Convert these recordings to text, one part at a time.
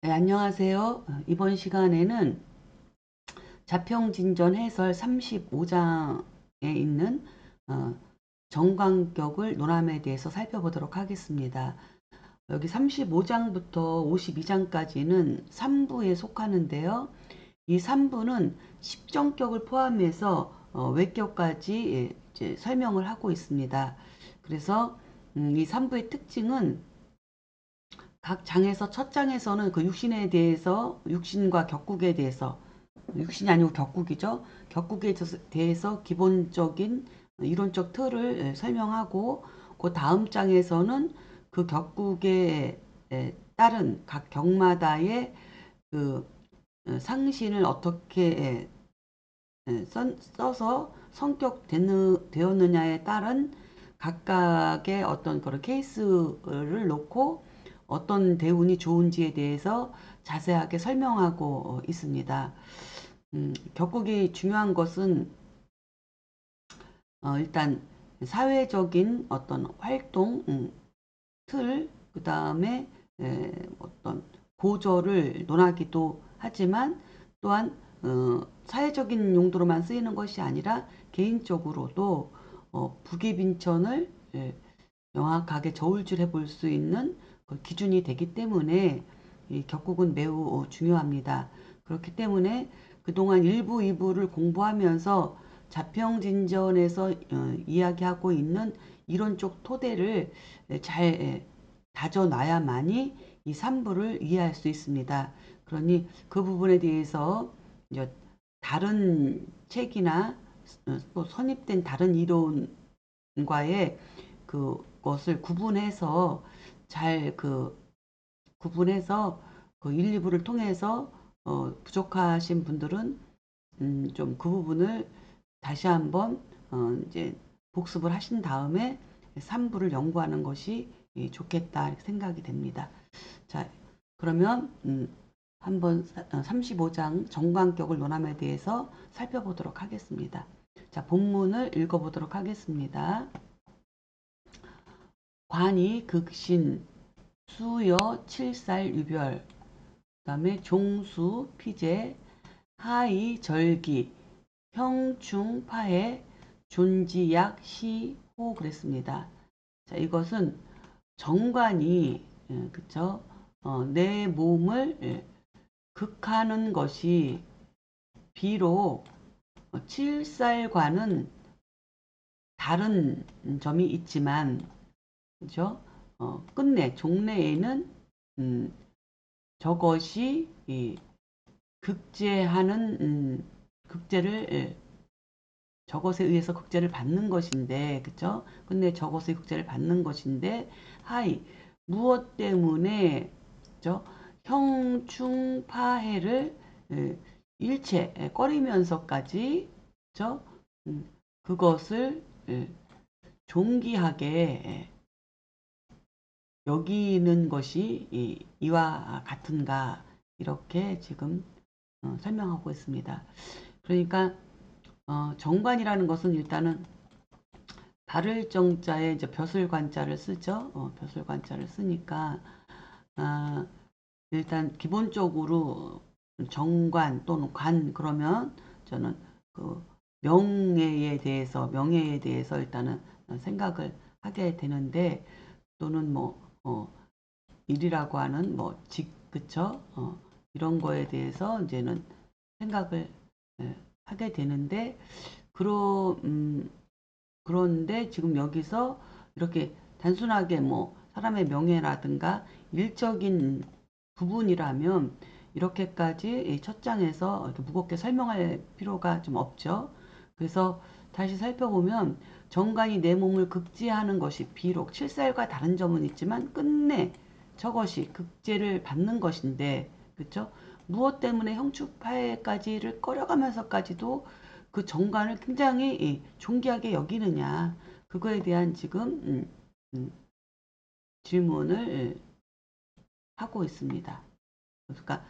네, 안녕하세요. 이번 시간에는 자평진전 해설 35장에 있는 어, 정관격을 논함에 대해서 살펴보도록 하겠습니다. 여기 35장부터 52장까지는 3부에 속하는데요. 이 3부는 십정격을 포함해서 외격까지 이제 설명을 하고 있습니다. 그래서 이 3부의 특징은 각 장에서 첫 장에서는 그 육신에 대해서 육신과 격국에 대해서 육신이 아니고 격국이죠. 격국에 대해서 기본적인 이론적 틀을 설명하고 그 다음 장에서는 그 격국에 따른 각 격마다의 그 상신을 어떻게 써서 성격되었느냐에 따른 각각의 어떤 그런 케이스를 놓고 어떤 대운이 좋은지에 대해서 자세하게 설명하고 있습니다. 격국이 중요한 것은 일단 사회적인 어떤 활동 틀, 그 다음에 어떤 고저를 논하기도 하지만 또한 사회적인 용도로만 쓰이는 것이 아니라 개인적으로도 부기빈천을 명확하게 저울질해 볼 수 있는 그 기준이 되기 때문에 이 격국은 매우 중요합니다. 그렇기 때문에 그동안 1부, 2부를 공부하면서 자평진전에서 이야기하고 있는 이론적 토대를 잘 다져놔야만이 이 3부를 이해할 수 있습니다. 그러니 그 부분에 대해서 이제 다른 책이나 또 선입된 다른 이론과의 그것을 구분해서 잘 구분해서 그 1, 2부를 통해서 부족하신 분들은 좀 그 부분을 다시 한번 이제 복습을 하신 다음에 3부를 연구하는 것이 좋겠다 이렇게 생각이 됩니다. 자, 그러면 한번 35장 정관격을 논함에 대해서 살펴보도록 하겠습니다. 자, 본문을 읽어보도록 하겠습니다. 관이 극신, 수여 칠살 유별, 그 다음에 종수 피제, 하이 절기, 형충 파해, 존지약 시호 그랬습니다. 자, 이것은 정관이 그쵸? 내 몸을 극하는 것이 비록 칠살과는 다른 점이 있지만 그죠? 끝내 종래에는 음, 저것이 극제하는 극제를 저것에 의해서 극제를 받는 것인데 그죠? 끝내 저것의 극제를 받는 것인데 하이 무엇 때문에 그죠? 형충파해를 일체 꺼리면서까지 그죠? 그것을 존귀하게 여기는 것이 이와 같은가 이렇게 지금 설명하고 있습니다. 그러니까 정관이라는 것은 일단은 다를 정자에 이제 벼슬관자를 쓰죠. 벼슬관자를 쓰니까 아, 일단 기본적으로 정관 또는 관 그러면 저는 그 명예에 대해서 일단은 생각을 하게 되는데 또는 뭐 일이라고 하는 뭐 직 그쵸 이런 거에 대해서 이제는 생각을 하게 되는데 그런데 지금 여기서 이렇게 단순하게 뭐 사람의 명예라든가 일적인 부분이라면 이렇게까지 첫 장에서 이렇게 무겁게 설명할 필요가 좀 없죠. 그래서 다시 살펴보면 정관이 내 몸을 극제하는 것이 비록 칠살과 다른 점은 있지만 끝내 저것이 극제를 받는 것인데 그렇죠? 무엇 때문에 형축파해까지를 꺼려가면서까지도 그 정관을 굉장히 존귀하게 여기느냐 그거에 대한 지금 질문을 하고 있습니다. 그러니까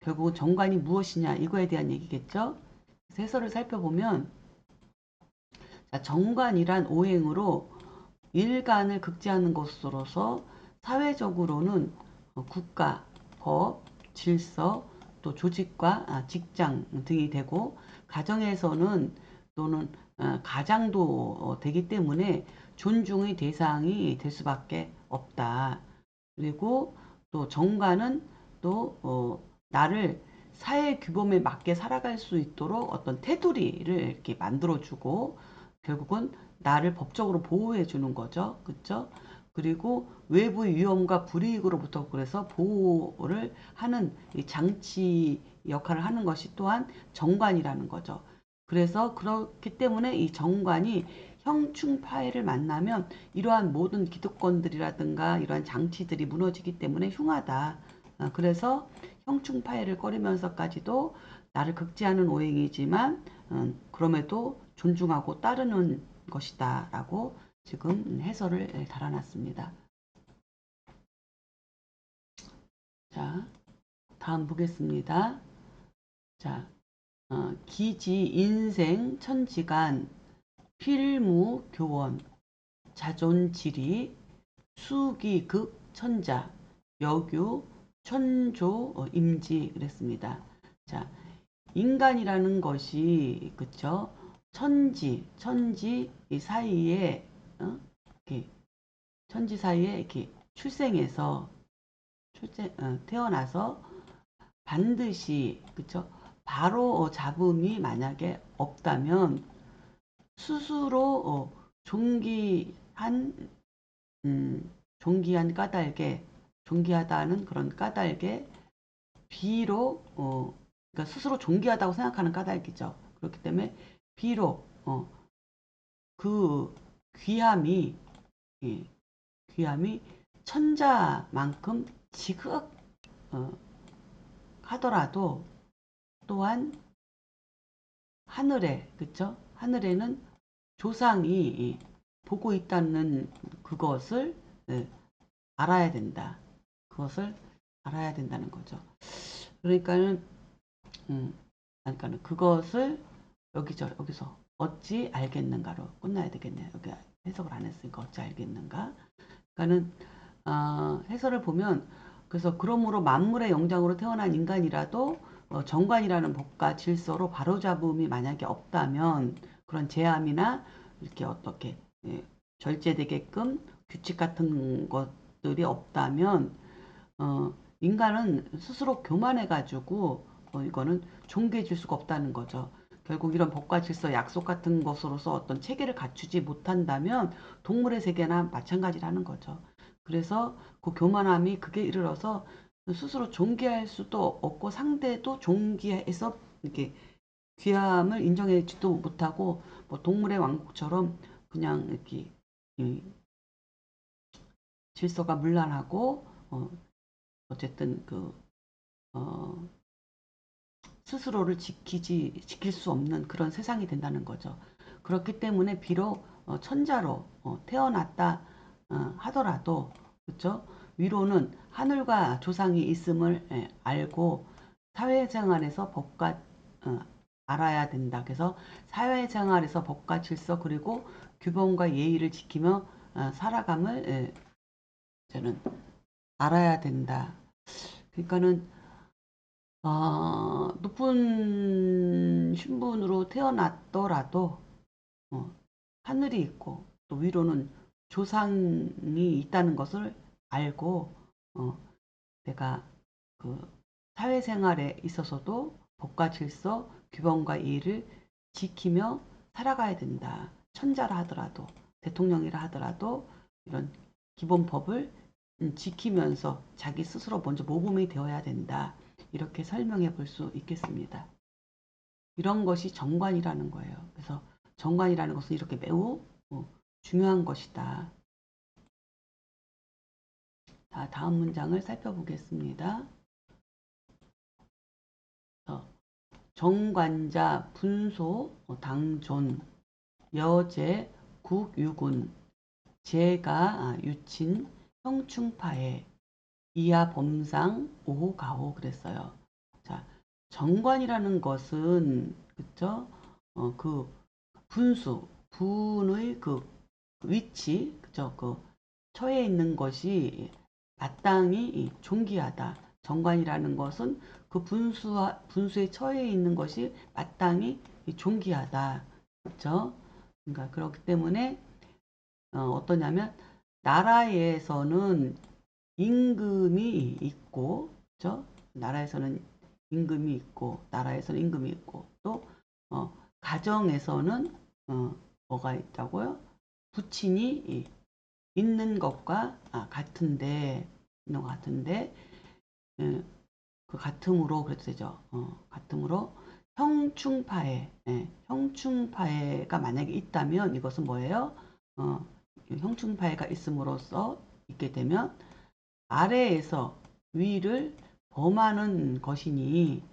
결국 정관이 무엇이냐 이거에 대한 얘기겠죠. 해설을 살펴보면 정관이란 오행으로 일간을 극제하는 것으로서 사회적으로는 국가, 법, 질서, 또 조직과 직장 등이 되고, 가정에서는 또는 가장도 되기 때문에 존중의 대상이 될 수밖에 없다. 그리고 또 정관은 또 나를 사회 규범에 맞게 살아갈 수 있도록 어떤 테두리를 이렇게 만들어주고, 결국은 나를 법적으로 보호해 주는 거죠. 그쵸? 그리고 외부의 위험과 불이익으로부터 그래서 보호를 하는 이 장치 역할을 하는 것이 또한 정관이라는 거죠. 그래서 그렇기 때문에 이 정관이 형충파해를 만나면 이러한 모든 기득권들이라든가 이러한 장치들이 무너지기 때문에 흉하다. 그래서 형충파해를 꺼리면서까지도 나를 극지하는 오행이지만 그럼에도 존중하고 따르는 것이다 라고 지금 해설을 달아놨습니다. 자, 다음 보겠습니다. 자, 기지, 인생, 천지간, 필무, 교원, 자존지리, 수기, 극, 천자, 여규, 천조, 임지 그랬습니다. 자, 인간이라는 것이 그쵸? 천지 이 사이에 이렇게 천지 사이에 이렇게 출생해서 태어나서 반드시 그쵸? 바로 잡음이 만약에 없다면 스스로 존귀한 존귀한 까닭에 존귀하다는 그런 까닭에 비록 그러니까 스스로 존귀하다고 생각하는 까닭이죠. 그렇기 때문에 비록 그 귀함이 예, 귀함이 천자만큼 지극 하더라도 또한 하늘에 그쵸? 하늘에는 조상이 보고 있다는 그것을 예, 알아야 된다. 그것을 알아야 된다는 거죠. 그러니까는 그러니까는 그것을 여기서 어찌 알겠는가로 끝나야 되겠네요. 여기 해석을 안 했으니까 어찌 알겠는가. 그러니까는 해설을 보면 그래서 그러므로 만물의 영장으로 태어난 인간이라도 정관이라는 법과 질서로 바로잡음이 만약에 없다면 그런 제함이나 이렇게 어떻게 예, 절제되게끔 규칙 같은 것들이 없다면 인간은 스스로 교만해가지고 이거는 존귀해질 수가 없다는 거죠. 결국 이런 법과 질서, 약속 같은 것으로서 어떤 체계를 갖추지 못한다면 동물의 세계나 마찬가지라는 거죠. 그래서 그 교만함이 극에 이르러서 스스로 존귀할 수도 없고 상대도 존귀해서 이렇게 귀함을 인정해주지도 못하고 뭐 동물의 왕국처럼 그냥 이렇게 질서가 문란하고 어쨌든 어, 스스로를 지킬 수 없는 그런 세상이 된다는 거죠. 그렇기 때문에 비록 천자로 태어났다 하더라도 그렇죠? 위로는 하늘과 조상이 있음을 알고 사회생활에서 법과 어, 알아야 된다. 그래서 사회생활에서 법과 질서 그리고 규범과 예의를 지키며 살아감을 저는 알아야 된다. 그러니까는 높은 신분으로 태어났더라도 어, 하늘이 있고 또 위로는 조상이 있다는 것을 알고 어, 내가 그 사회생활에 있어서도 법과 질서, 규범과 예의를 지키며 살아가야 된다. 천자라 하더라도 대통령이라 하더라도 이런 기본법을 지키면서 자기 스스로 먼저 모범이 되어야 된다. 이렇게 설명해 볼 수 있겠습니다. 이런 것이 정관이라는 거예요. 그래서 정관이라는 것은 이렇게 매우 중요한 것이다. 자, 다음 문장을 살펴보겠습니다. 정관자, 분소, 당존, 여제, 국유군, 제가, 유친, 형충파해, 이하 범상, 오호가호 그랬어요. 자, 정관이라는 것은 그쵸? 그 분수, 분의 그 위치, 그쵸? 그 처해 있는 것이 마땅히 존귀하다. 정관이라는 것은 그 분수에 처해 있는 것이 마땅히 존귀하다. 그렇죠? 그러니까 그렇기 때문에 어떠냐면 나라에서는 임금이 있고, 그렇죠? 나라에서는 임금이 있고, 또 가정에서는 뭐가 있다고요? 부친이 있는 것과 있는 것 같은데, 예, 그 같음으로 그래도 되죠. 같음으로 형충파해가 만약에 있다면 이것은 뭐예요? 어, 형충파해가 있음으로써 있게 되면 아래에서 위를 범하는 것이니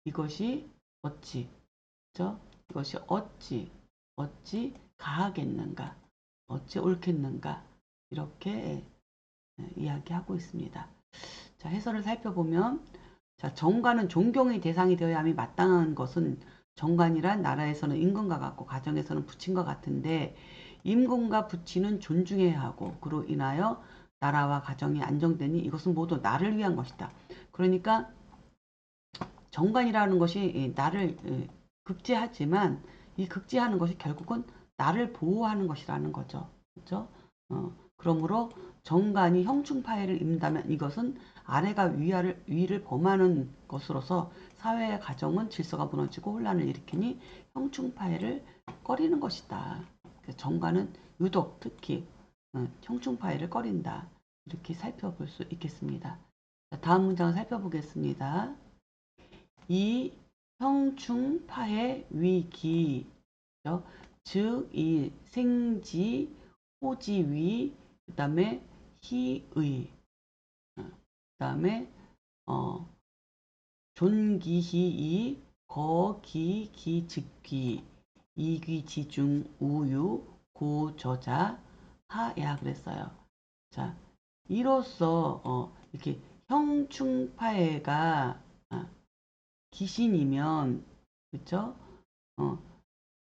이것이 어찌, 그죠? 이것이 어찌 가하겠는가, 어찌 옳겠는가 이렇게 이야기하고 있습니다. 자, 해설을 살펴보면 자, 정관은 존경의 대상이 되어야 함이 마땅한 것은 정관이란 나라에서는 임금과 같고 가정에서는 부친과 같은데 임금과 부친은 존중해야 하고 그로 인하여 나라와 가정이 안정되니 이것은 모두 나를 위한 것이다. 그러니까 정관이라는 것이 나를 극제하지만 이 극제하는 것이 결국은 나를 보호하는 것이라는 거죠. 그렇죠? 그러므로 정관이 형충파해를 입는다면 이것은 아래가 위를 범하는 것으로서 사회의 가정은 질서가 무너지고 혼란을 일으키니 형충파해를 꺼리는 것이다. 정관은 유독 특히 형충파해를 꺼린다. 이렇게 살펴볼 수 있겠습니다. 다음 문장을 살펴보겠습니다. 이 형충파해 위기, 즉 이 생지, 호지위, 그 다음에 희의, 그 다음에 존기희이, 거기기즉귀, 이귀지중, 우유, 고저자, 하야 그랬어요. 자, 이로써 이렇게 형충파해가 귀신이면 그쵸? 어,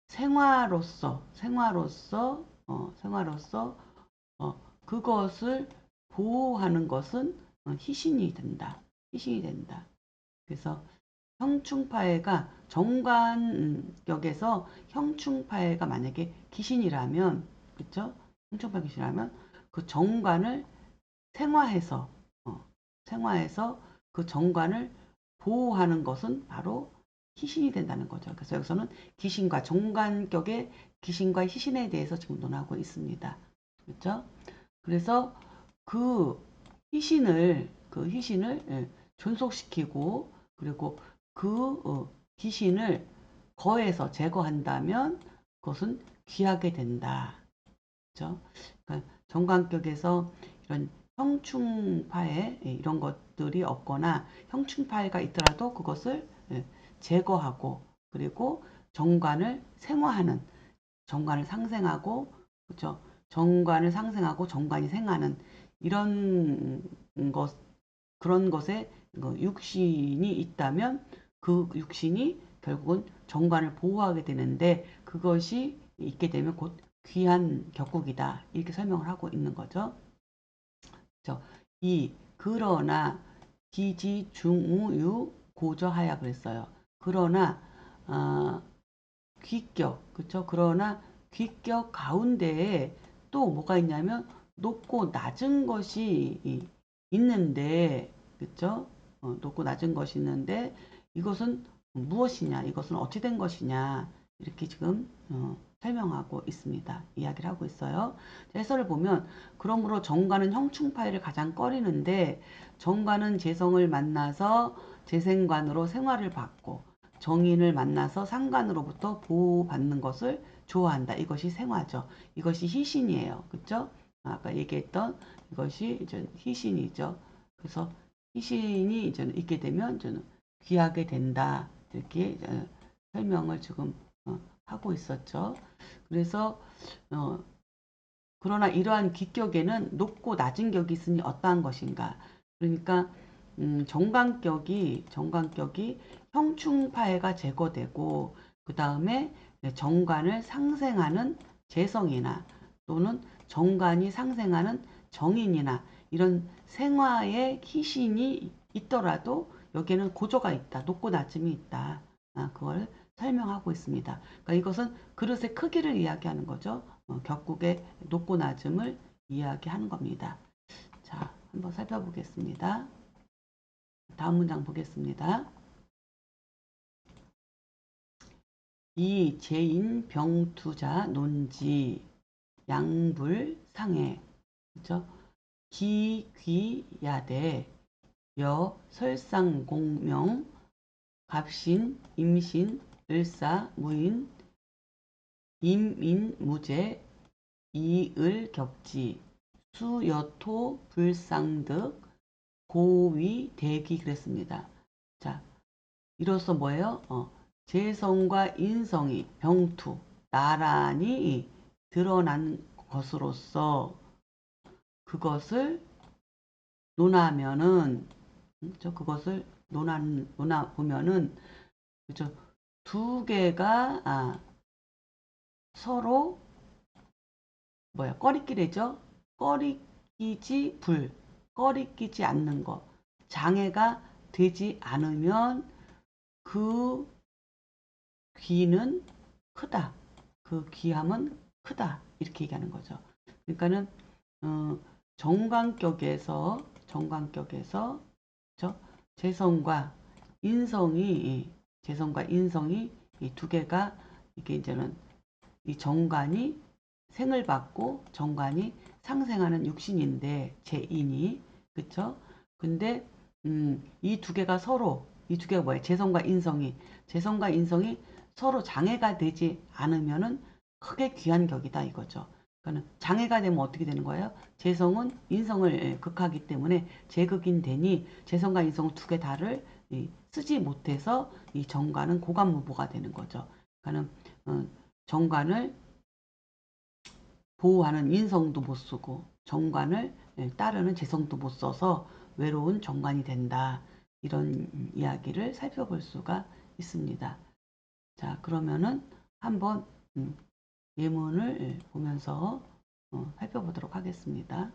생화로서 그것을 보호하는 것은 희신이 된다. 희신이 된다. 그래서 형충파해가 정관격에서 형충파해가 만약에 귀신이라면, 그쵸? 형충파 귀신이라면 그 정관을 생화해서, 생화해서 그 정관을 보호하는 것은 바로 희신이 된다는 거죠. 그래서 여기서는 귀신과 정관격의 귀신과 희신에 대해서 지금 논하고 있습니다. 그렇죠? 그래서 그 희신을 존속시키고 그리고 그 귀신을 거에서 제거한다면 그것은 귀하게 된다. 그렇죠? 그러니까 정관격에서 이런 형충파해 이런 것들이 없거나 형충파해가 있더라도 그것을 제거하고 그리고 정관을 생화하는 정관을 상생하고 그렇죠? 정관을 상생하고 정관이 생하는 이런 것 그런 것에 육신이 있다면 그 육신이 결국은 정관을 보호하게 되는데 그것이 있게 되면 곧 귀한 격국이다. 이렇게 설명을 하고 있는 거죠. 그렇죠? 그러나 기지 중우유 고저하야 그랬어요. 그러나 귀격 그렇죠? 그러나 귀격 가운데에 또 뭐가 있냐면 높고 낮은 것이 있는데 그렇죠? 높고 낮은 것이 있는데 이것은 무엇이냐? 이것은 어찌 된 것이냐? 이렇게 지금 설명하고 있습니다. 이야기를 하고 있어요. 해설을 보면 그러므로 정관은 형충파해를 가장 꺼리는데 정관은 재성을 만나서 재생관으로 생활을 받고 정인을 만나서 상관으로부터 보호받는 것을 좋아한다. 이것이 생화죠. 이것이 희신이에요. 그렇죠? 아까 얘기했던 이것이 이제 희신이죠. 그래서 희신이 이제 있게 되면 저는 귀하게 된다. 이렇게 설명을 지금 하고 있었죠. 그래서 그러나 이러한 기격에는 높고 낮은 격이 있으니 어떠한 것인가? 그러니까 정관격이 형충파해가 제거되고 그 다음에 정관을 상생하는 재성이나 또는 정관이 상생하는 정인이나 이런 생화의 희신이 있더라도 여기에는 고조가 있다. 높고 낮음이 있다. 그걸 설명하고 있습니다. 그러니까 이것은 그릇의 크기를 이야기하는 거죠. 격국의 높고 낮음을 이야기하는 겁니다. 자, 한번 살펴보겠습니다. 다음 문장 보겠습니다. 이 제인 병투자 논지 양불 상해. 그죠? 기귀야대 여 설상공명 갑신 임신 을사 무인 임인무제 이을격지 수여토 불상득 고위 대기 그랬습니다. 자, 이로써 뭐예요? 재성과 인성이 병투 나란히 드러난 것으로서 그것을 논하면은 그것을 논하 보면은 그죠? 두 개가 서로 뭐야 꺼리끼래죠? 꺼리끼지 꺼리끼지 않는 것 장애가 되지 않으면 그 귀는 크다. 그 귀함은 크다. 이렇게 얘기하는 거죠. 그러니까는 정관격에서 그죠? 재성과 인성이 이 두 개가 이게 이제는 이 정관이 생을 받고 정관이 상생하는 육신인데 제인이 그쵸? 근데 이 두 개가 이 두 개가 뭐예요? 재성과 인성이 서로 장애가 되지 않으면은 크게 귀한 격이다 이거죠. 그러니까 장애가 되면 어떻게 되는 거예요? 재성은 인성을 극하기 때문에 제극인 되니 재성과 인성 두 개 다를 쓰지 못해서 이 정관은 고관무보가 되는 거죠. 그러니까는 정관을 보호하는 인성도 못 쓰고 정관을 따르는 재성도 못 써서 외로운 정관이 된다. 이런 이야기를 살펴볼 수가 있습니다. 자, 그러면은 한번 예문을 보면서 살펴보도록 하겠습니다.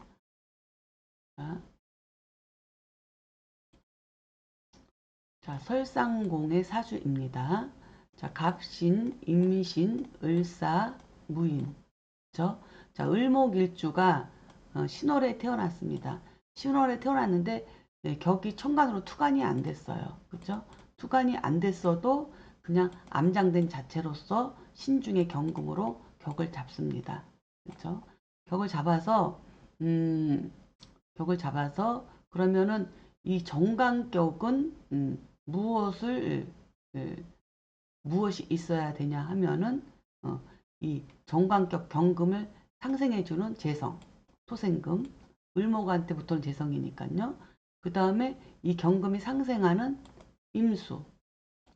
자, 설상공의 사주입니다. 자, 갑신, 임신, 을사, 무인. 그죠? 자, 을목일주가 신월에 태어났습니다. 신월에 태어났는데 격이 천간으로 투간이 안 됐어요. 그죠? 투간이 안 됐어도 그냥 암장된 자체로서 신중의 경금으로 격을 잡습니다. 그죠? 격을 잡아서 격을 잡아서 그러면은 이 정관격은 무엇을 무엇이 있어야 되냐 하면은 이 정관격 경금을 상생해주는 재성, 토생금, 을목한테부터는 재성이니까요. 그 다음에 이 경금이 상생하는 임수,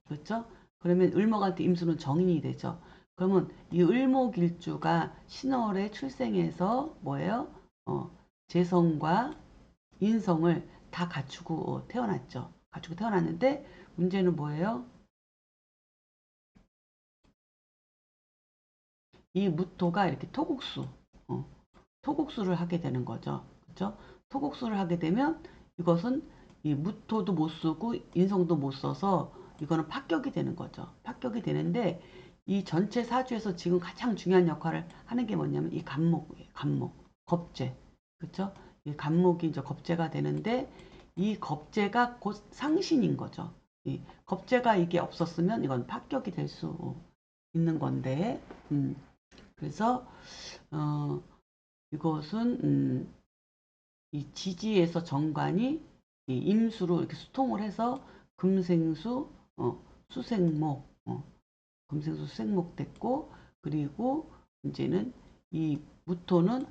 그렇죠? 그러면 을목한테 임수는 정인이 되죠. 그러면 이 을목일주가 신월에 출생해서 뭐예요? 재성과 인성을 다 갖추고 태어났죠. 갖추고 태어났는데 문제는 뭐예요? 이 무토가 이렇게 토국수를 하게 되는 거죠. 그렇죠? 토국수를 하게 되면 이것은 이 무토도 못 쓰고 인성도 못 써서 이거는 파격이 되는 거죠. 파격이 되는데 이 전체 사주에서 지금 가장 중요한 역할을 하는 게 뭐냐면 이 겁재. 그렇죠? 이 간목이 이제 겁재가 되는데 이 겁재가 곧 상신인 거죠. 이 겁재가 이게 없었으면 이건 파격이 될 수 있는 건데, 그래서 어, 이것은 이 지지에서 정관이 이 임수로 이렇게 수통을 해서 금생수, 수생목, 금생수 수생목 됐고 그리고 이제는 이 무토는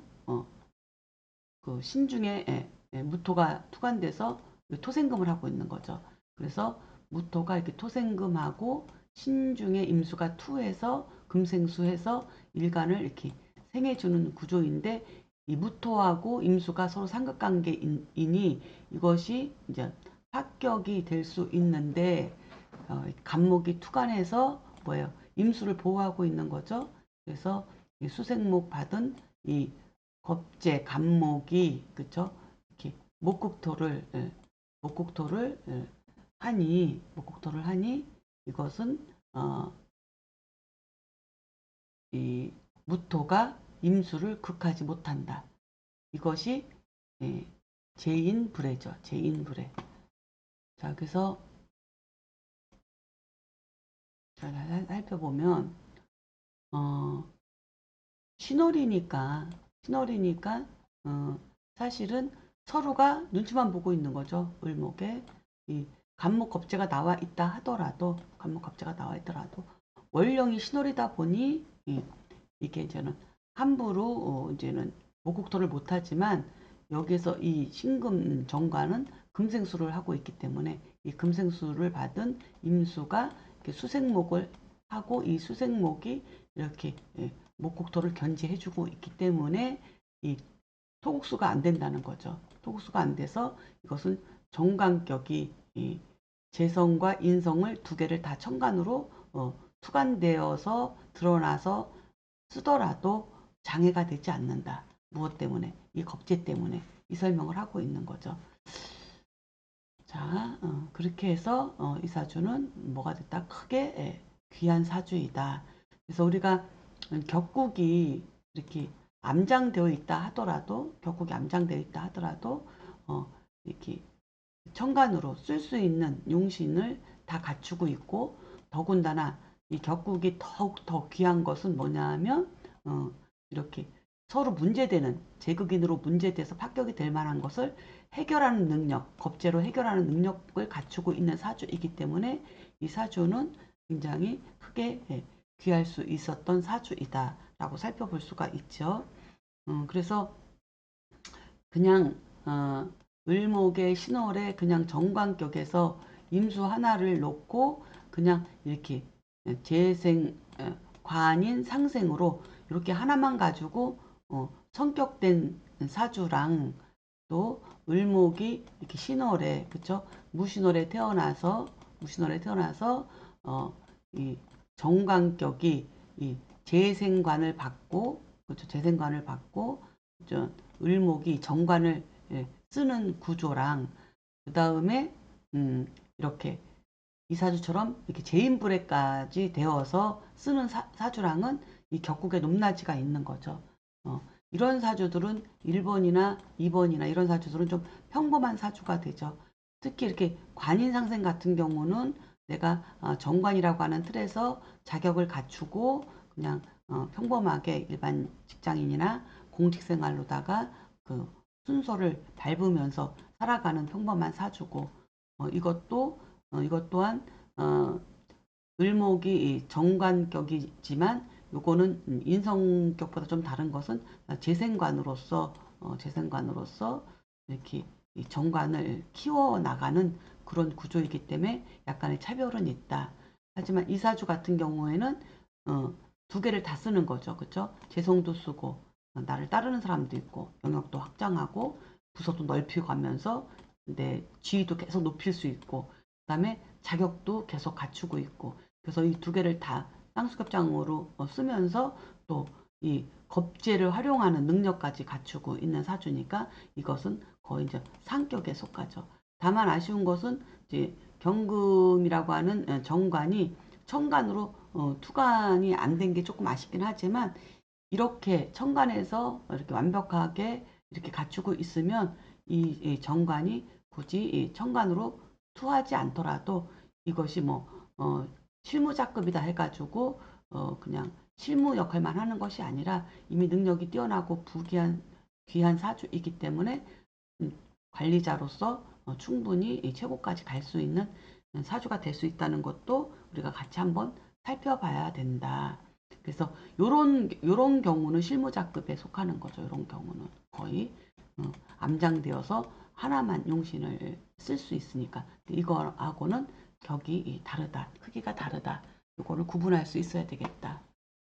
그 신중에 무토가 투관돼서 토생금을 하고 있는 거죠. 그래서 무토가 이렇게 토생금하고 신중에 임수가 투해서 금생수해서 일간을 이렇게 생해주는 구조인데 이 무토하고 임수가 서로 삼각관계이니 이것이 이제 합격이 될 수 있는데 간목이 투간해서 뭐예요? 임수를 보호하고 있는 거죠. 그래서 이 수생목 받은 이 겁재 간목이 그쵸? 이렇게 목국토를 목국토를 하니 이것은 이 무토가 임수를 극하지 못한다. 이것이 제인불해죠. 제인불해. 자, 그래서 잘 살펴보면 신월이니까 사실은 서로가 눈치만 보고 있는 거죠. 을목에 이 간목 겁재가 나와 있다 하더라도 월령이 신월이다 보니 이게 이제는 함부로 이제는 목국토를 못하지만 여기서 이 신금 정관은 금생수를 하고 있기 때문에 이 금생수를 받은 임수가 이렇게 수생목을 하고 이 수생목이 이렇게 목국토를 견지해주고 있기 때문에 이 토국수가 안 된다는 거죠. 토국수가 안 돼서 이것은 정관격이 이 재성과 인성을 두 개를 다 천간으로 투간되어서 드러나서 쓰더라도 장애가 되지 않는다. 무엇 때문에? 이 겁재 때문에 이 설명을 하고 있는 거죠. 자, 그렇게 해서 이 사주는 뭐가 됐다? 크게 귀한 사주이다. 그래서 우리가 격국이 이렇게 암장되어 있다 하더라도 이렇게 천간으로 쓸 수 있는 용신을 다 갖추고 있고 더군다나 이 격국이 더욱 더 귀한 것은 뭐냐면 이렇게 서로 문제되는 제극인으로 문제돼서 합격이 될 만한 것을 해결하는 능력, 겁재로 해결하는 능력을 갖추고 있는 사주이기 때문에 이 사주는 굉장히 크게 귀할 수 있었던 사주이다라고 살펴볼 수가 있죠. 그래서 그냥 을목의 신월에 그냥 정관격에서 임수 하나를 놓고 그냥 이렇게 재생 관인 상생으로 이렇게 하나만 가지고 성격된 사주랑 또 을목이 이렇게 신월에 그쵸 무신월에 태어나서 이 정관격이 이 재생관을 받고 그쵸 재생관을 받고 그쵸 을목이 정관을 쓰는 구조랑 그 다음에 이렇게 이 사주처럼 이렇게 제인불해까지 되어서 쓰는 사주랑은 이 격국의 높낮이가 있는 거죠. 이런 사주들은 1번이나 2번이나 이런 사주들은 좀 평범한 사주가 되죠. 특히 이렇게 관인상생 같은 경우는 내가 정관이라고 하는 틀에서 자격을 갖추고 그냥 평범하게 일반 직장인이나 공직생활로다가 그 순서를 밟으면서 살아가는 평범한 사주고 이것 또한 을목이 정관격이지만 요거는 인성격보다 좀 다른 것은 재생관으로서 이렇게 정관을 키워나가는 그런 구조이기 때문에 약간의 차별은 있다. 하지만 이사주 같은 경우에는 두 개를 다 쓰는 거죠. 그쵸? 재성도 쓰고 나를 따르는 사람도 있고 영역도 확장하고 부서도 넓혀가면서 내 지위도 계속 높일 수 있고 그 다음에 자격도 계속 갖추고 있고 그래서 이 두 개를 다 쌍수ገብ장으로 쓰면서 또 이 겁재를 활용하는 능력까지 갖추고 있는 사주니까 이것은 거의 이제 상격에 속하죠. 다만 아쉬운 것은 이제 경금이라고 하는 정관이 천간으로 투간이 안 된 게 조금 아쉽긴 하지만 이렇게 천간에서 이렇게 완벽하게 이렇게 갖추고 있으면 이 정관이 굳이 이 천간으로 투하지 않더라도 이것이 뭐 실무자급이다 해가지고 그냥 실무 역할만 하는 것이 아니라 이미 능력이 뛰어나고 귀한 사주이기 때문에 관리자로서 충분히 이 최고까지 갈 수 있는 사주가 될 수 있다는 것도 우리가 같이 한번 살펴봐야 된다. 그래서 요런 경우는 실무자급에 속하는 거죠. 요런 경우는 거의 암장되어서 하나만 용신을 쓸 수 있으니까 이거하고는 격이 다르다. 크기가 다르다. 요거를 구분할 수 있어야 되겠다.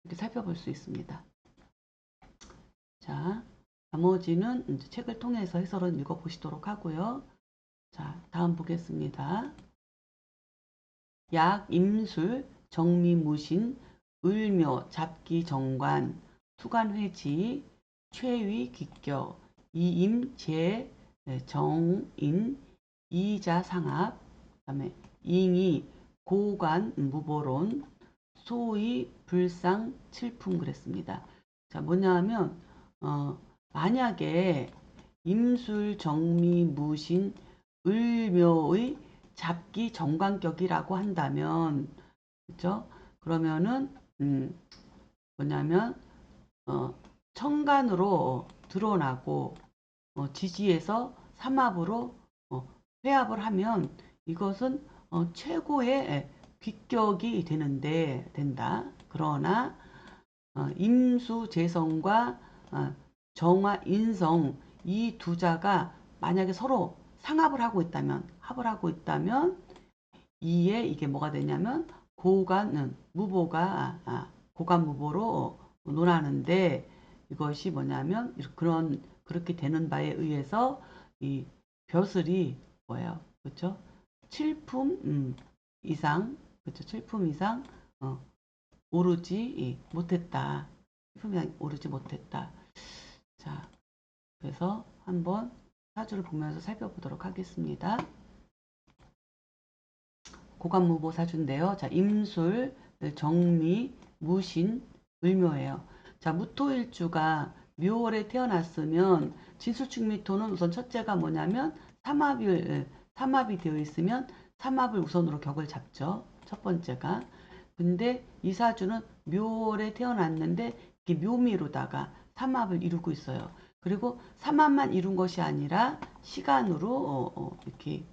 이렇게 살펴볼 수 있습니다. 자, 나머지는 이제 책을 통해서 해설은 읽어보시도록 하고요. 자, 다음 보겠습니다. 약, 임술, 정미무신, 을묘, 잡기, 정관, 투간회지, 최위, 귀격, 이임, 재, 정인, 이자상합, 그다음에 잉이 고관 무보론, 소위 불상 칠품 그랬습니다. 자, 뭐냐 하면 만약에 임술 정미 무신 을묘의 잡기 정관격이라고 한다면, 그죠? 그러면은 뭐냐면 천간으로 드러나고 지지에서 삼합으로 회합을 하면 이것은 최고의 귀격이 된다. 그러나 임수재성과 정화 인성 이 두 자가 만약에 서로 상합을 하고 있다면, 합을 하고 있다면 이에 이게 뭐가 되냐면 고간 무보가 고간 무보로 논하는데, 이것이 뭐냐면 그렇게 되는 바에 의해서 이 벼슬이 뭐예요, 그렇죠? 칠품 이상, 그렇죠? 칠품 이상 오르지 못했다. 칠품 이상 오르지 못했다. 자, 그래서 한번 사주를 보면서 살펴보도록 하겠습니다. 고관무보 사주인데요. 자, 임술, 정미, 무신, 을묘예요. 자, 무토일주가 묘월에 태어났으면 진술축미토는 우선 첫째가 뭐냐면 삼합이 되어 있으면 삼합을 우선으로 격을 잡죠. 첫 번째가. 근데 이 사주는 묘월에 태어났는데 이게 묘미로다가 삼합을 이루고 있어요. 그리고 삼합만 이룬 것이 아니라 시간으로 이렇게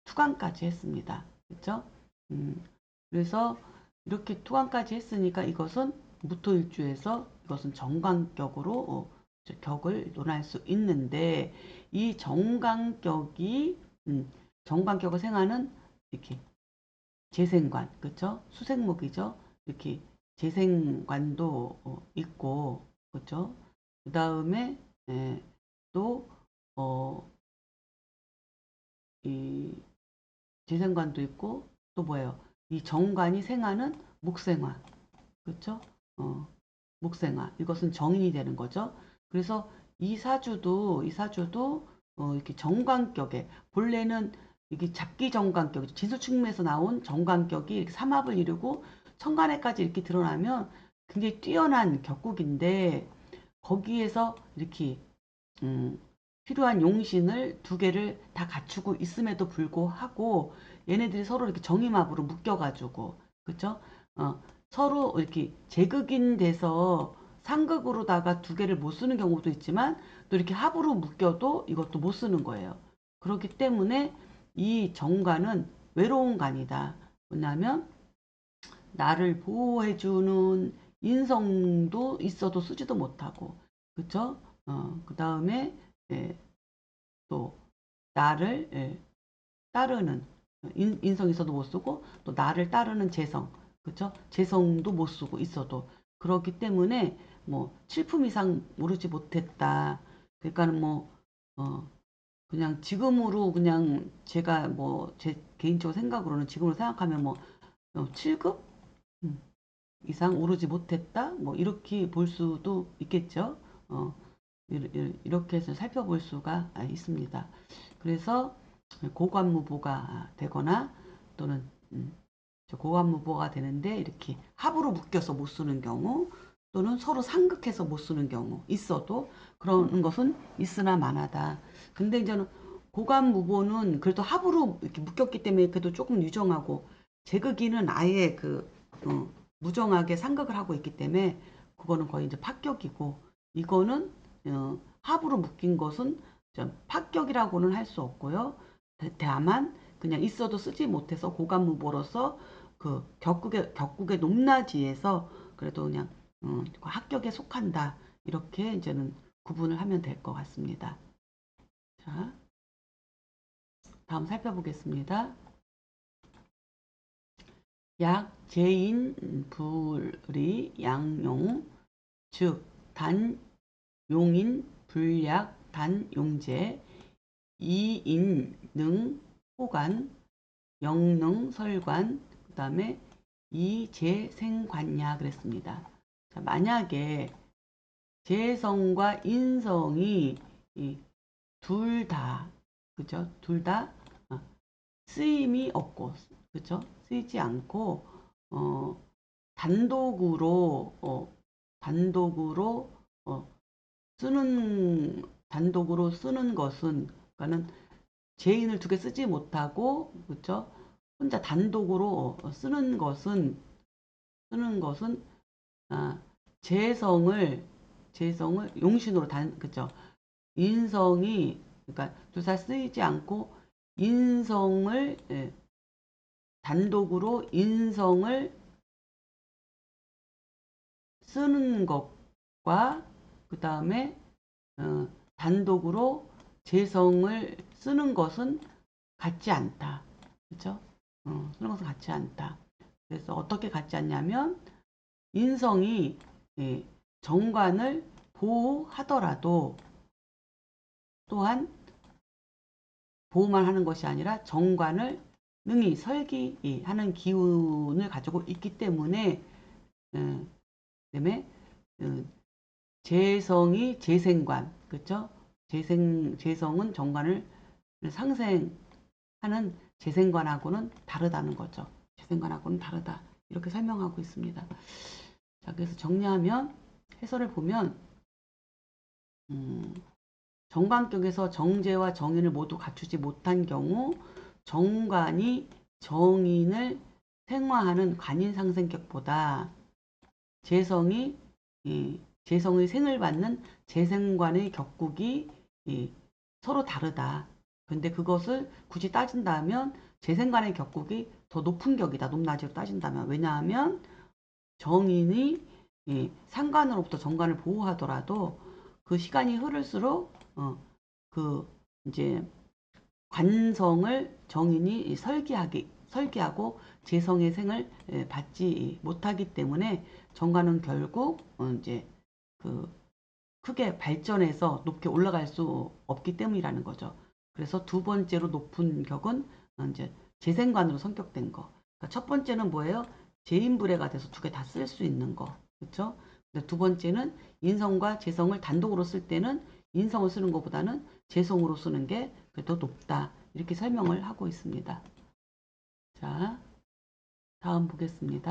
투강까지 했습니다. 그렇죠? 그래서 이렇게 투강까지 했으니까 이것은 무토일주에서 이것은 정관격으로 격을 논할 수 있는데, 이 정관격을 생하는 이렇게 재생관, 그렇죠? 수생목이죠. 이렇게 재생관도 있고, 그렇죠? 그 다음에 또 이 재생관도 있고, 또 뭐예요? 이 정관이 생하는 목생화, 그렇죠? 목생화. 이것은 정인이 되는 거죠. 그래서 이 사주도 이렇게 정관격에 본래는 이게 잡기 정관격, 진수축맥에서 나온 정관격이 이렇게 삼합을 이루고 천간에까지 이렇게 드러나면 굉장히 뛰어난 격국인데, 거기에서 이렇게 음, 필요한 용신을 두 개를 다 갖추고 있음에도 불구하고 얘네들이 서로 이렇게 정임합으로 묶여가지고, 그쵸? 서로 이렇게 제극인 돼서 상극으로다가 두 개를 못 쓰는 경우도 있지만, 또 이렇게 합으로 묶여도 이것도 못 쓰는 거예요. 그렇기 때문에 이 정관은 외로운 간이다. 뭐냐면 나를 보호해주는 인성도 있어도 쓰지도 못하고, 그쵸? 그 다음에 또 나를 따르는 인성 있어도 못 쓰고, 또 나를 따르는 재성, 그쵸? 재성도 못 쓰고 있어도, 그렇기 때문에 뭐 칠품 이상 오르지 못했다. 그러니까는 뭐 그냥 지금으로 그냥 제가 뭐 제 개인적으로 생각으로는 지금으로 생각하면 뭐 7급 이상 오르지 못했다, 뭐 이렇게 볼 수도 있겠죠. 어, 이렇게 해서 살펴볼 수가 있습니다. 그래서 고관무보가 되거나, 또는 고관무보가 되는데 이렇게 합으로 묶여서 못 쓰는 경우, 또는 서로 상극해서 못 쓰는 경우 있어도 그런 것은 있으나 마나다. 근데 이제는 고관무보는 그래도 합으로 이렇게 묶였기 때문에 그래도 조금 유정하고, 제극이는 아예 무정하게 상극을 하고 있기 때문에 그거는 거의 이제 파격이고, 이거는 합으로 묶인 것은 파격이라고는 할 수 없고요. 다만 그냥 있어도 쓰지 못해서 고관무보로서 그 격국의 높낮이에서 그래도 그냥 합격에 속한다. 이렇게 이제는 구분을 하면 될 것 같습니다. 자, 다음 살펴보겠습니다. 약, 제인, 불이, 양용, 즉, 단, 용인, 불약, 단, 용제, 이인, 능, 호관, 영능, 설관, 그 다음에 이재생관야 그랬습니다. 자, 만약에 재성과 인성이 둘 다, 그죠? 둘 다 쓰임이 없고, 그쵸? 쓰이지 않고, 단독으로, 단독으로, 어, 단독으로 쓰는 것은, 그러니까는 제인을 두 개 쓰지 못하고, 그쵸? 혼자 단독으로 쓰는 것은, 아, 재성을, 용신으로 그쵸? 인성이, 그러니까 두사 쓰이지 않고, 인성을, 예, 단독으로 인성을 쓰는 것과, 그 다음에, 단독으로 재성을 쓰는 것은 같지 않다. 그쵸? 쓰는 것은 같지 않다. 그래서 어떻게 같지 않냐면, 인성이, 예, 정관을 보호하더라도, 또한 보호만 하는 것이 아니라 정관을 능히 설기하는 기운을 가지고 있기 때문에, 그다음에 재성이 재생관, 그렇죠? 재성은 정관을 상생하는 재생관하고는 다르다는 거죠. 재생관하고는 다르다. 이렇게 설명하고 있습니다. 자, 그래서 정리하면, 해설을 보면, 음, 정관격에서 정제와 정인을 모두 갖추지 못한 경우 정관이 정인을 생화하는 관인상생격보다 재성이 재성의 생을 받는 재생관의 격국이 서로 다르다. 근데 그것을 굳이 따진다면 재생관의 격국이 더 높은 격이다. 높낮이로 따진다면. 왜냐하면 정인이 상관으로부터 정관을 보호하더라도 그 시간이 흐를수록 그 이제 관성을 정인이 설계하고 재성의 생을 받지 못하기 때문에 정관은 결국 이제 그 크게 발전해서 높게 올라갈 수 없기 때문이라는 거죠. 그래서 두 번째로 높은 격은 이제 재생관으로 성격된 거. 그러니까 첫 번째는 뭐예요? 재인불해가 돼서 두 개 다 쓸 수 있는 거. 그렇죠? 두 번째는 인성과 재성을 단독으로 쓸 때는 인성을 쓰는 것보다는 재성으로 쓰는 게 더 높다. 이렇게 설명을 하고 있습니다. 자, 다음 보겠습니다.